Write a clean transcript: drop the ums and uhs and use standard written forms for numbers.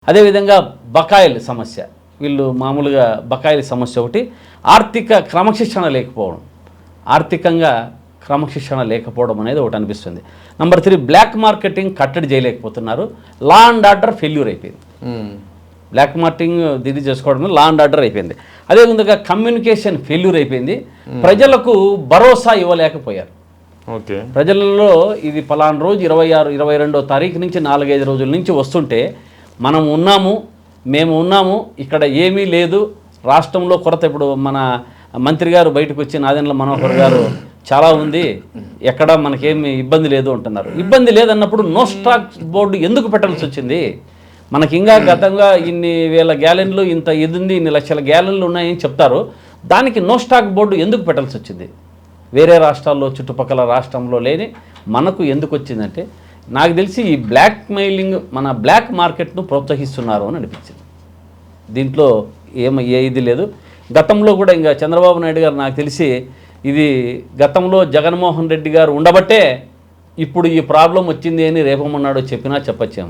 అదేవిధంగా బకాయిల సమస్య, వీళ్ళు మామూలుగా బకాయిల సమస్య ఒకటి, ఆర్థిక క్రమశిక్షణ లేకపోవడం, ఆర్థికంగా క్రమశిక్షణ లేకపోవడం అనేది ఒకటి అనిపిస్తుంది. నెంబర్ 3, బ్లాక్ మార్కెటింగ్ కట్టడి చేయలేకపోతున్నారు. లా అండ్ ఆర్డర్ ఫెయిల్యూర్ అయిపోయింది. బ్లాక్ మార్కెటింగ్ ఇది చేసుకోవడం లా అండ్ ఆర్డర్ అయిపోయింది. అదేవిధంగా కమ్యూనికేషన్ ఫెయిల్యూర్ అయిపోయింది. ప్రజలకు భరోసా ఇవ్వలేకపోయారు. ఓకే, ప్రజలలో ఇది పలానా రోజు 26, 22వ తారీఖు నుంచి 4-5 రోజుల నుంచి వస్తుంటే మనం ఉన్నాము, మేము ఉన్నాము, ఇక్కడ ఏమీ లేదు, రాష్ట్రంలో కొరత. ఇప్పుడు మన మంత్రి గారు బయటకు వచ్చి నాదెండ్ల మనోహర్ గారు చాలా ఉంది, ఎక్కడ మనకేమి ఇబ్బంది లేదు అంటున్నారు. ఇబ్బంది లేదన్నప్పుడు నో స్టాక్ బోర్డు ఎందుకు పెట్టాల్సి వచ్చింది? మనకి ఇంకా గతంగా ఇన్ని వేల గ్యాలన్లు, ఇంత ఇది ఉంది, ఇన్ని లక్షల గ్యాలన్లు ఉన్నాయని చెప్తారు. దానికి నో స్టాక్ బోర్డు ఎందుకు పెట్టాల్సి వచ్చింది? వేరే రాష్ట్రాల్లో, చుట్టుపక్కల రాష్ట్రంలో లేని మనకు ఎందుకు వచ్చిందంటే, నాకు తెలిసి ఈ బ్లాక్ మెయిలింగ్, మన బ్లాక్ మార్కెట్ను ప్రోత్సహిస్తున్నారు అని అనిపించింది. దీంట్లో ఇది లేదు. గతంలో కూడా ఇంకా చంద్రబాబు నాయుడు గారు నాకు తెలిసి ఇది గతంలో జగన్మోహన్ రెడ్డి గారు ఉండబట్టే ఇప్పుడు ఈ ప్రాబ్లం వచ్చింది అని రేపమన్నాడు చెప్పినా చెప్పచ్చాము.